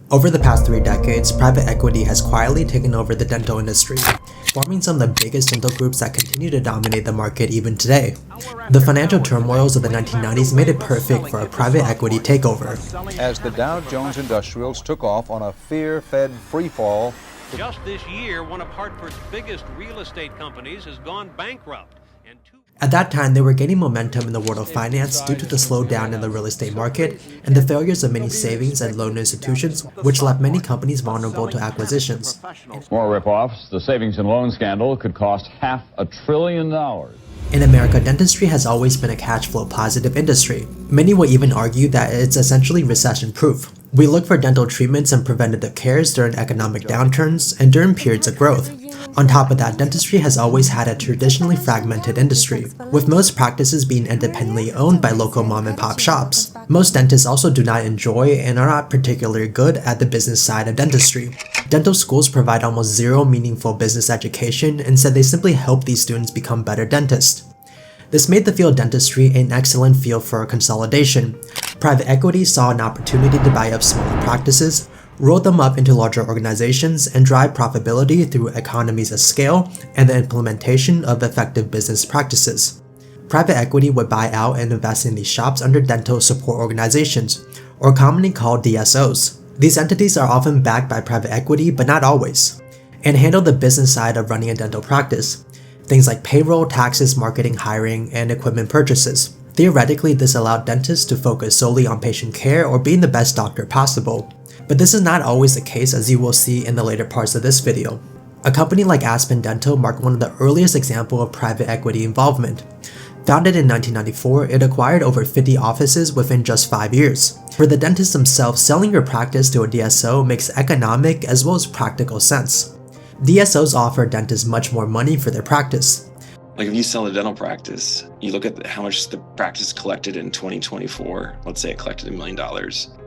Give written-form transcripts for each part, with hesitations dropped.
Over the past 3 decades, private equity has quietly taken over the dental industry, forming some of the biggest dental groups that continue to dominate the market even today. The financial turmoils of the 1990s made it perfect for a private equity takeover. As the Dow Jones Industrials took off on a fear-fed freefall, just this year, one of Hartford's biggest real estate companies has gone bankrupt. At that time, they were gaining momentum in the world of finance due to the slowdown in the real estate market and the failures of many savings and loan institutions, which left many companies vulnerable to acquisitions. More rip-offs. The savings and loan scandal could cost $500 billion. In America, dentistry has always been a cash flow positive industry. Many will even argue that it's essentially recession-proof. We look for dental treatments and preventative cares during economic downturns and during periods of growth. On top of that, dentistry has always had a traditionally fragmented industry, with most practices being independently owned by local mom-and-pop shops. Most dentists also do not enjoy and are not particularly good at the business side of dentistry. Dental schools provide almost zero meaningful business education, instead they simply help these students become better dentists. This made the field of dentistry an excellent field for consolidation. Private equity saw an opportunity to buy up smaller practices, roll them up into larger organizations, and drive profitability through economies of scale and the implementation of effective business practices. Private equity would buy out and invest in these shops under dental support organizations, or commonly called DSOs. These entities are often backed by private equity, but not always, and handle the business side of running a dental practice. Things like payroll, taxes, marketing, hiring, and equipment purchases. Theoretically, this allowed dentists to focus solely on patient care or being the best doctor possible. But this is not always the case, as you will see in the later parts of this video. A company like Aspen Dental marked one of the earliest examples of private equity involvement. Founded in 1994, it acquired over 50 offices within just 5 years. For the dentists themselves, selling your practice to a DSO makes economic as well as practical sense. DSOs offer dentists much more money for their practice. Like if you sell a dental practice, you look at how much the practice collected in 2024. Let's say it collected $1 million,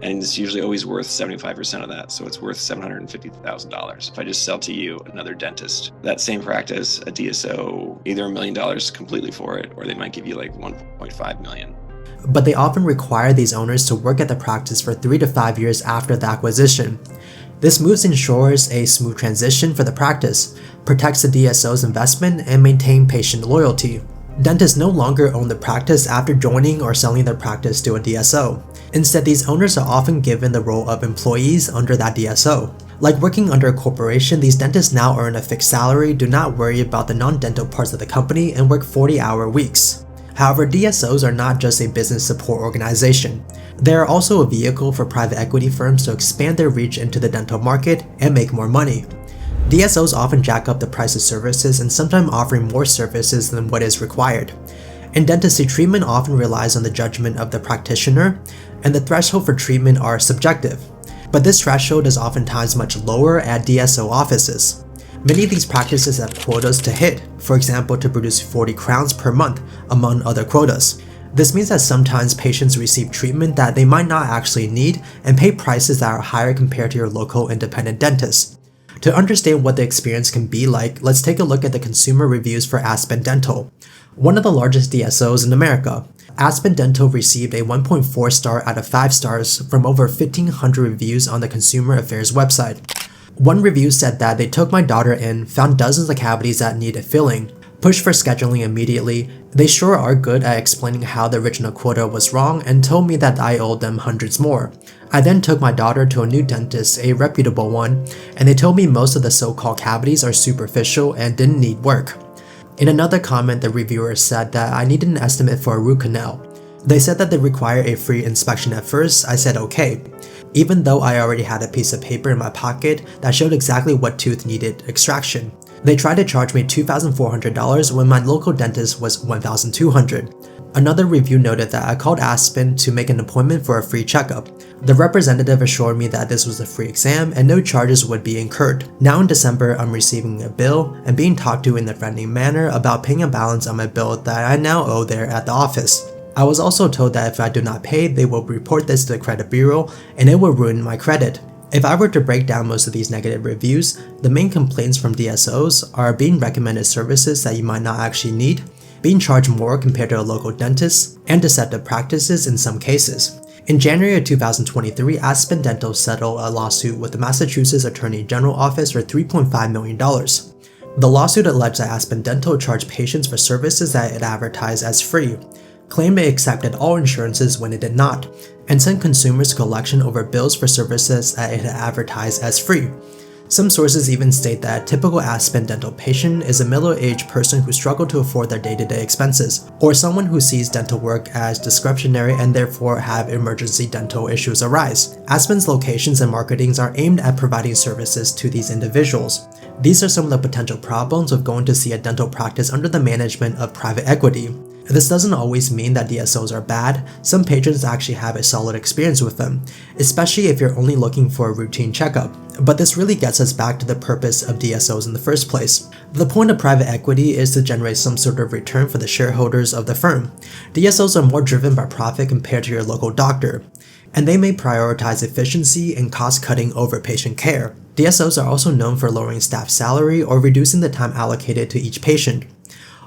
and it's usually always worth 75% of that. So it's worth $750,000. If I just sell to you another dentist, that same practice, a DSO, either $1 million completely for it, or they might give you like 1.5 million. But they often require these owners to work at the practice for 3 to 5 years after the acquisition. This move ensures a smooth transition for the practice, protects the DSO's investment, and maintains patient loyalty. Dentists no longer own the practice after joining or selling their practice to a DSO. Instead, these owners are often given the role of employees under that DSO. Like working under a corporation, these dentists now earn a fixed salary, do not worry about the non-dental parts of the company, and work 40-hour weeks. However, DSOs are not just a business support organization. They are also a vehicle for private equity firms to expand their reach into the dental market and make more money. DSOs often jack up the price of services and sometimes offering more services than what is required. In dentistry, treatment often relies on the judgment of the practitioner, and the threshold for treatment are subjective. But this threshold is oftentimes much lower at DSO offices. Many of these practices have quotas to hit, for example to produce 40 crowns per month, among other quotas. This means that sometimes patients receive treatment that they might not actually need and pay prices that are higher compared to your local independent dentist. To understand what the experience can be like, let's take a look at the consumer reviews for Aspen Dental, one of the largest DSOs in America. Aspen Dental received a 1.4 star out of 5 stars from over 1,500 reviews on the Consumer Affairs website. One review said that they took my daughter in, found dozens of cavities that needed filling, pushed for scheduling immediately. They sure are good at explaining how the original quota was wrong and told me that I owed them hundreds more. I then took my daughter to a new dentist, a reputable one, and they told me most of the so-called cavities are superficial and didn't need work. In another comment, the reviewer said that I needed an estimate for a root canal. They said that they require a free inspection at first. I said okay, even though I already had a piece of paper in my pocket that showed exactly what tooth needed extraction. They tried to charge me $2,400 when my local dentist was $1,200. Another review noted that I called Aspen to make an appointment for a free checkup. The representative assured me that this was a free exam and no charges would be incurred. Now in December, I'm receiving a bill and being talked to in a friendly manner about paying a balance on my bill that I now owe there at the office. I was also told that if I do not pay, they will report this to the credit bureau and it will ruin my credit. If I were to break down most of these negative reviews, the main complaints from DSOs are being recommended services that you might not actually need, being charged more compared to a local dentist, and deceptive practices in some cases. In January of 2023, Aspen Dental settled a lawsuit with the Massachusetts Attorney General Office for $3.5 million. The lawsuit alleged that Aspen Dental charged patients for services that it advertised as free, claimed it accepted all insurances when it did not, and sent consumers to collection over bills for services that it had advertised as free. Some sources even state that a typical Aspen Dental patient is a middle-aged person who struggled to afford their day-to-day expenses, or someone who sees dental work as discretionary and therefore have emergency dental issues arise. Aspen's locations and marketings are aimed at providing services to these individuals. These are some of the potential problems with going to see a dental practice under the management of private equity. This doesn't always mean that DSOs are bad. Some patrons actually have a solid experience with them, especially if you're only looking for a routine checkup. But this really gets us back to the purpose of DSOs in the first place. The point of private equity is to generate some sort of return for the shareholders of the firm. DSOs are more driven by profit compared to your local doctor, and they may prioritize efficiency and cost cutting over patient care. DSOs are also known for lowering staff salary or reducing the time allocated to each patient.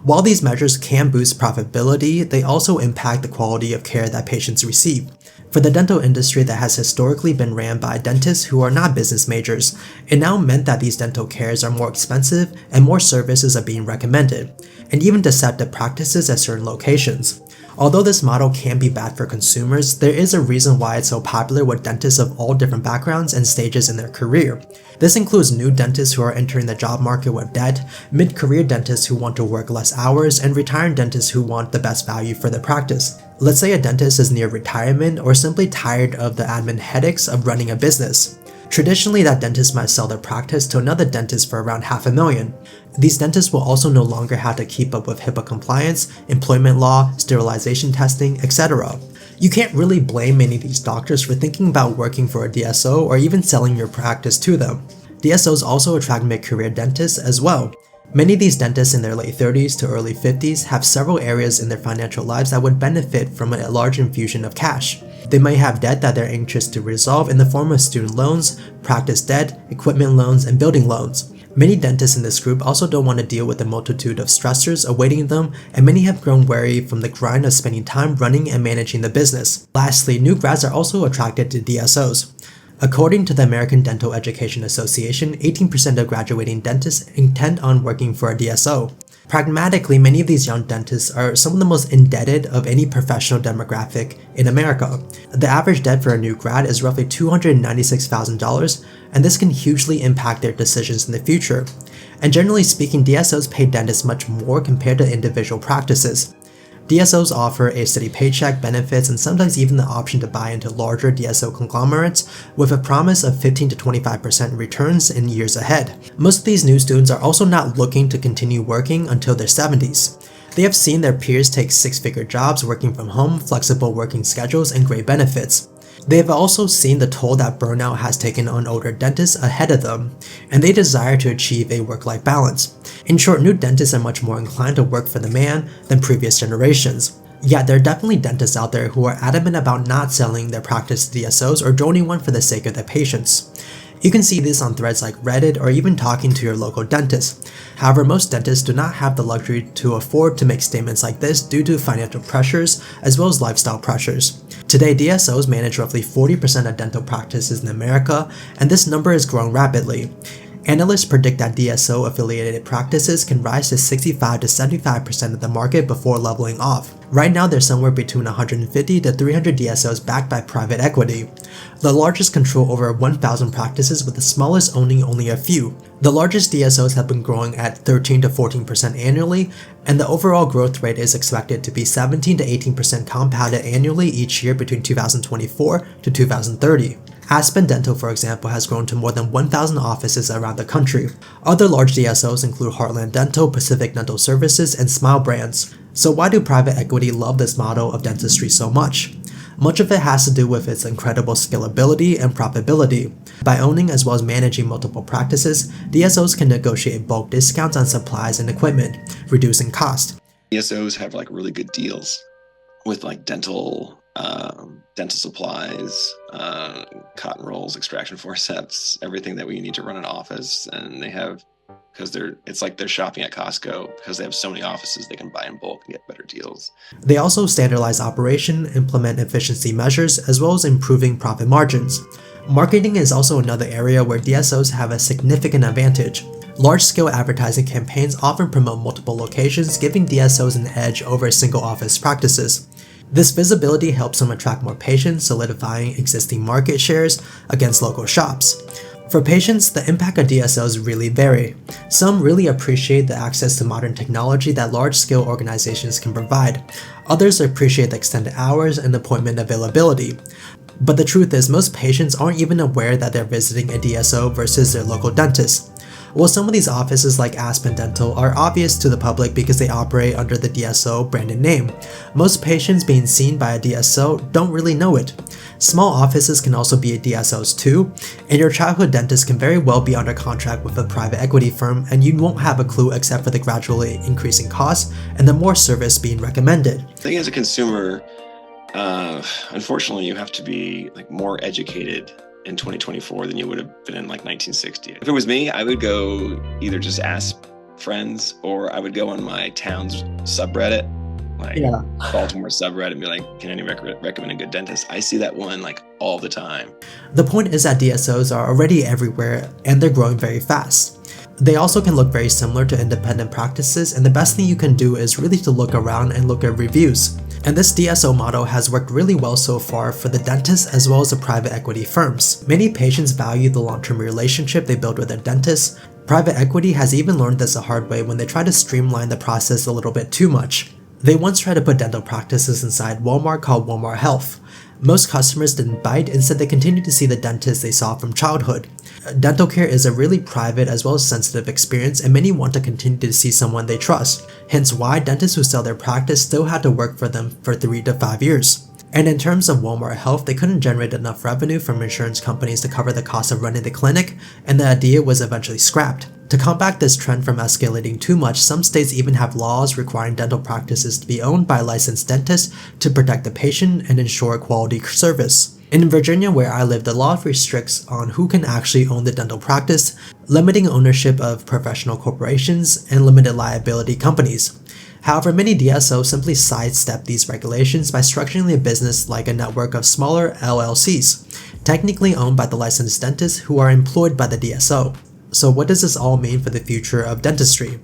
While these measures can boost profitability, they also impact the quality of care that patients receive. For the dental industry that has historically been ran by dentists who are not business majors, it now meant that these dental cares are more expensive and more services are being recommended, and even deceptive practices at certain locations. Although this model can be bad for consumers, there is a reason why it's so popular with dentists of all different backgrounds and stages in their career. This includes new dentists who are entering the job market with debt, mid-career dentists who want to work less hours, and retired dentists who want the best value for their practice. Let's say a dentist is near retirement or simply tired of the admin headaches of running a business. Traditionally, that dentist might sell their practice to another dentist for around $500,000. These dentists will also no longer have to keep up with HIPAA compliance, employment law, sterilization testing, etc. You can't really blame many of these doctors for thinking about working for a DSO or even selling your practice to them. DSOs also attract mid-career dentists as well. Many of these dentists in their late 30s to early 50s have several areas in their financial lives that would benefit from a large infusion of cash. They might have debt that they're anxious to resolve in the form of student loans, practice debt, equipment loans, and building loans. Many dentists in this group also don't want to deal with the multitude of stressors awaiting them, and many have grown weary from the grind of spending time running and managing the business. Lastly, new grads are also attracted to DSOs. According to the American Dental Education Association, 18% of graduating dentists intend on working for a DSO. Pragmatically, many of these young dentists are some of the most indebted of any professional demographic in America. The average debt for a new grad is roughly $296,000, and this can hugely impact their decisions in the future. And generally speaking, DSOs pay dentists much more compared to individual practices. DSOs offer a steady paycheck, benefits, and sometimes even the option to buy into larger DSO conglomerates with a promise of 15 to 25% returns in years ahead. Most of these new students are also not looking to continue working until their 70s. They have seen their peers take six-figure jobs working from home, flexible working schedules, and great benefits. They have also seen the toll that burnout has taken on older dentists ahead of them, and they desire to achieve a work-life balance. In short, new dentists are much more inclined to work for the man than previous generations. Yet there are definitely dentists out there who are adamant about not selling their practice to DSOs or joining one for the sake of their patients. You can see this on threads like Reddit or even talking to your local dentist. However, most dentists do not have the luxury to afford to make statements like this due to financial pressures as well as lifestyle pressures. Today, DSOs manage roughly 40% of dental practices in America, and this number is growing rapidly. Analysts predict that DSO-affiliated practices can rise to 65 to 75% of the market before leveling off. Right now, there's somewhere between 150 to 300 DSOs backed by private equity. The largest control over 1,000 practices, with the smallest owning only a few. The largest DSOs have been growing at 13 to 14% annually, and the overall growth rate is expected to be 17 to 18% compounded annually each year between 2024 to 2030. Aspen Dental, for example, has grown to more than 1,000 offices around the country. Other large DSOs include Heartland Dental, Pacific Dental Services, and Smile Brands. So why do private equity love this model of dentistry so much? Much of it has to do with its incredible scalability and profitability. By owning as well as managing multiple practices, DSOs can negotiate bulk discounts on supplies and equipment, reducing cost. DSOs have like really good deals with like dental supplies, cotton rolls, extraction forceps, everything that we need to run an office, and they have because it's like they're shopping at Costco because they have so many offices they can buy in bulk and get better deals. They also standardize operation, implement efficiency measures, as well as improving profit margins. Marketing is also another area where DSOs have a significant advantage. Large-scale advertising campaigns often promote multiple locations, giving DSOs an edge over single office practices. This visibility helps them attract more patients, solidifying existing market shares against local shops. For patients, the impact of DSOs really vary. Some really appreciate the access to modern technology that large-scale organizations can provide. Others appreciate the extended hours and appointment availability. But the truth is, most patients aren't even aware that they're visiting a DSO versus their local dentist. While some of these offices like Aspen Dental are obvious to the public because they operate under the DSO branded name, most patients being seen by a DSO don't really know it. Small offices can also be DSOs too, and your childhood dentist can very well be under contract with a private equity firm and you won't have a clue except for the gradually increasing costs and the more service being recommended. I think as a consumer, unfortunately you have to be like more educated in 2024 than you would have been in like 1960. If it was me, I would go either just ask friends or I would go on my town's subreddit, like Baltimore subreddit, and be like, can anyone recommend a good dentist? I see that one like all the time. The point is that DSOs are already everywhere and they're growing very fast. They also can look very similar to independent practices, and the best thing you can do is really to look around and look at reviews. And this DSO model has worked really well so far for the dentists as well as the private equity firms. Many patients value the long-term relationship they build with their dentists. Private equity has even learned this the hard way when they try to streamline the process a little bit too much. They once tried to put dental practices inside Walmart called Walmart Health. Most customers didn't bite, instead they continued to see the dentist they saw from childhood. Dental care is a really private as well as sensitive experience, and many want to continue to see someone they trust. Hence why dentists who sell their practice still had to work for them for 3 to 5 years. And in terms of Walmart Health, they couldn't generate enough revenue from insurance companies to cover the cost of running the clinic, and the idea was eventually scrapped. To combat this trend from escalating too much, some states even have laws requiring dental practices to be owned by licensed dentists to protect the patient and ensure quality service. In Virginia, where I live, the law restricts on who can actually own the dental practice, limiting ownership of professional corporations and limited liability companies. However, many DSOs simply sidestep these regulations by structuring their business like a network of smaller LLCs, technically owned by the licensed dentists who are employed by the DSO. So what does this all mean for the future of dentistry?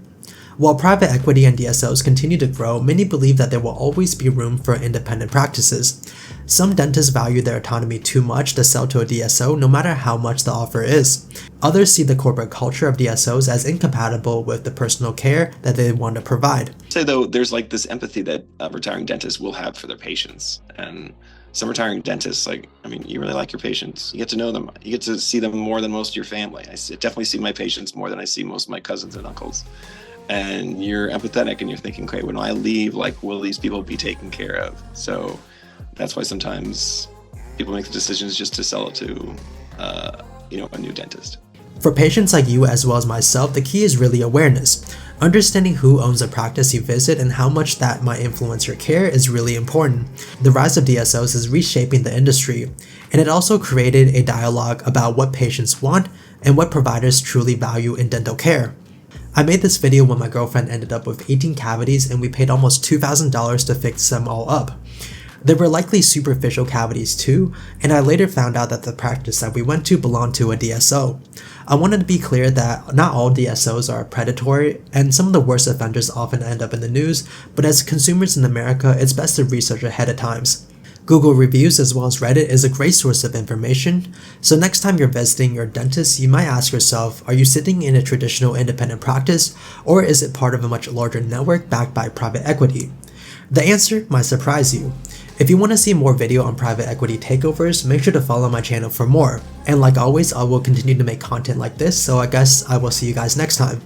While private equity and DSOs continue to grow, many believe that there will always be room for independent practices. Some dentists value their autonomy too much to sell to a DSO no matter how much the offer is. Others see the corporate culture of DSOs as incompatible with the personal care that they want to provide. I'd say though, there's like this empathy that retiring dentists will have for their patients. And some retiring dentists, you really like your patients. You get to know them. You get to see them more than most of your family. Definitely see my patients more than I see most of my cousins and uncles. And you're empathetic and you're thinking, okay, when I leave, will these people be taken care of? So that's why sometimes people make the decisions just to sell it to, a new dentist. For patients like you as well as myself, the key is really awareness. Understanding who owns a practice you visit and how much that might influence your care is really important. The rise of DSOs is reshaping the industry, and it also created a dialogue about what patients want and what providers truly value in dental care. I made this video when my girlfriend ended up with 18 cavities and we paid almost $2,000 to fix them all up. There were likely superficial cavities too, and I later found out that the practice that we went to belonged to a DSO. I wanted to be clear that not all DSOs are predatory, and some of the worst offenders often end up in the news, but as consumers in America, it's best to research ahead of times. Google reviews as well as Reddit is a great source of information, so next time you're visiting your dentist, you might ask yourself, are you sitting in a traditional independent practice, or is it part of a much larger network backed by private equity? The answer might surprise you. If you want to see more video on private equity takeovers, make sure to follow my channel for more. And like always, I will continue to make content like this, so I guess I will see you guys next time.